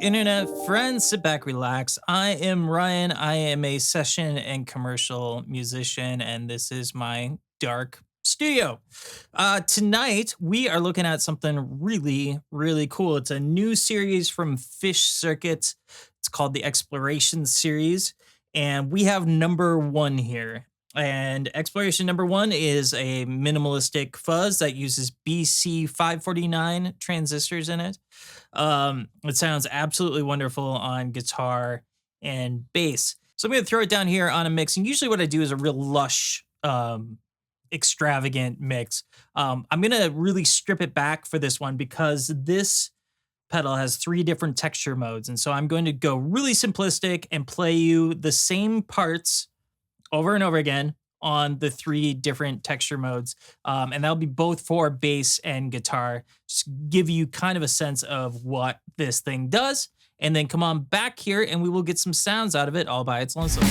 internet friends, sit back, relax. I am Ryan. I am a session and commercial musician, and this is my dark studio. Tonight, we are looking at something really, really cool. It's a new series from Fish Circuit. It's called the Exploration series, and we have number one here. And exploration number one is a minimalistic fuzz that uses BC549 transistors in it. It sounds absolutely wonderful on guitar and bass. So I'm going to throw it down here on a mix. And usually what I do is a real lush, extravagant mix. I'm going to really strip it back for this one because this pedal has 3 different texture modes. And so I'm going to go really simplistic and play you the same parts over and over again on the 3 different texture modes. And that'll be both for bass and guitar. Just give you kind of a sense of what this thing does. And then come on back here and we will get some sounds out of it all by its lonesome.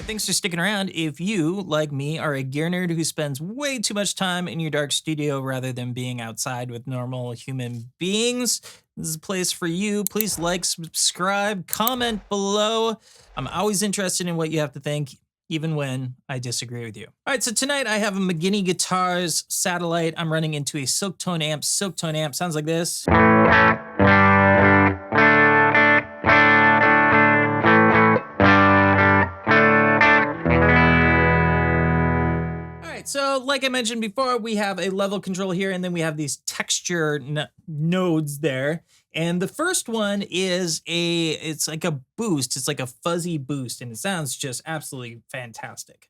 Thanks for sticking around. If you, like me, are a gear nerd who spends way too much time in your dark studio rather than being outside with normal human beings, this is a place for you. Please like, subscribe, comment below. I'm always interested in what you have to think, even when I disagree with you. All right, so tonight I have a McGinney Guitars Satellite. I'm running into a Silktone amp. Silktone amp sounds like this. So like I mentioned before, we have a level control here, and then we have these texture nodes there. And the first one is it's like a boost. It's like a fuzzy boost, and it sounds just absolutely fantastic.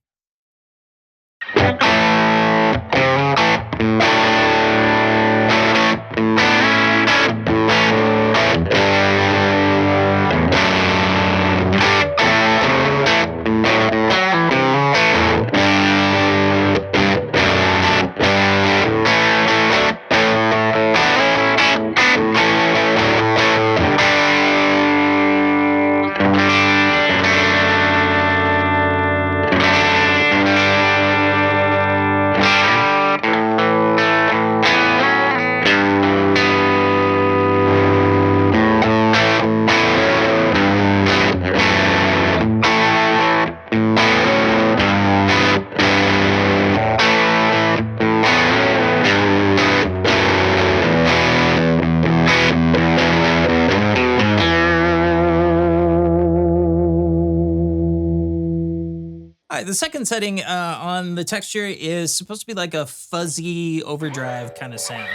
The second setting on the texture is supposed to be like a fuzzy overdrive kind of sound.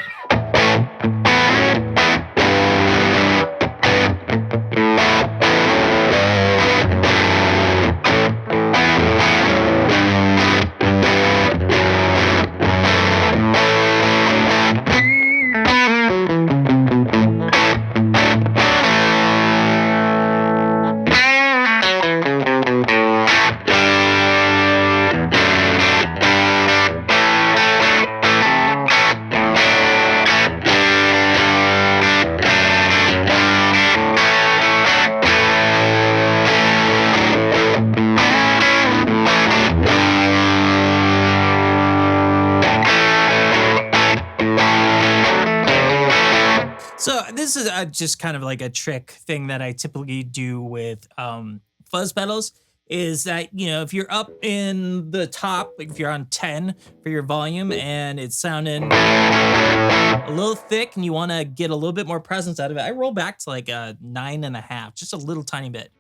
this is just kind of like a trick thing that I typically do with fuzz pedals is that, you know, if you're up in the top, like if you're on 10 for your volume and it's sounding a little thick and you want to get a little bit more presence out of it, I roll back to like a 9.5, just a little tiny bit.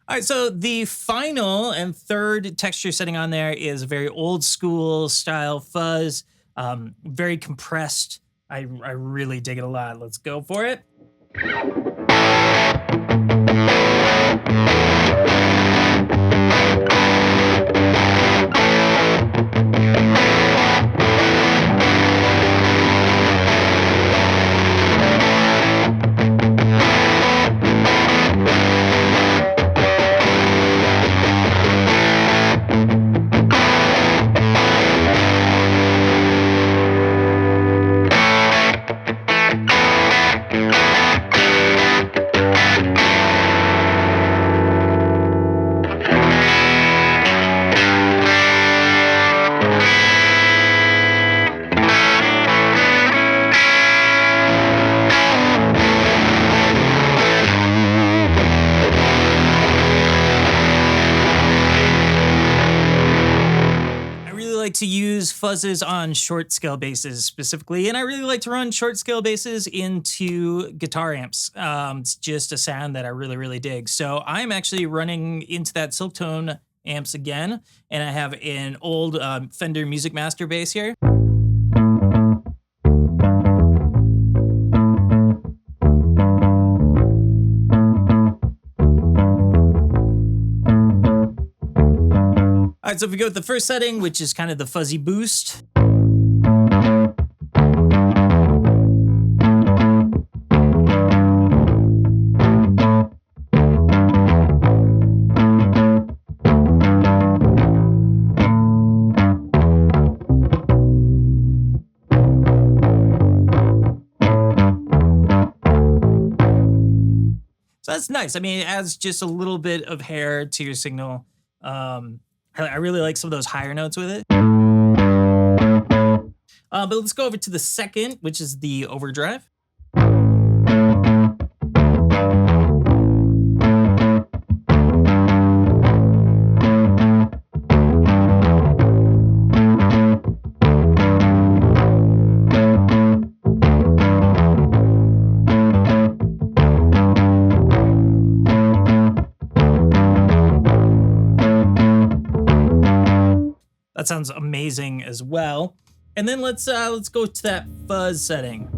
All right, so the final and third texture setting on there is a very old school style fuzz, very compressed. I really dig it a lot. Let's go for it. To use fuzzes on short scale basses specifically, and I really like to run short scale basses into guitar amps. It's just a sound that I really dig. So I'm actually running into that Silktone amps again, and I have an old Fender Music Master bass here. All right, so if we go with the first setting, which is kind of the fuzzy boost. So that's nice. I mean, it adds just a little bit of hair to your signal. I really like some of those higher notes with it. But let's go over to the second, which is the overdrive. That sounds amazing as well. And then let's go to that fuzz setting.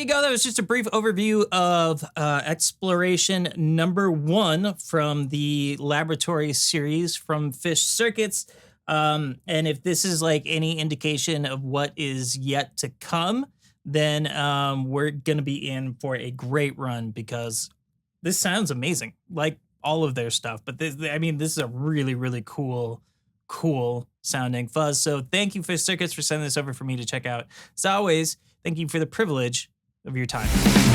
That was just a brief overview of exploration number 1 from the laboratory series from Fish Circuits. And if this is like any indication of what is yet to come, then we're going to be in for a great run, because this sounds amazing, like all of their stuff. But this is a really cool sounding fuzz. So thank you, Fish Circuits, for sending this over for me to check out. As always, thank you for the privilege of your time.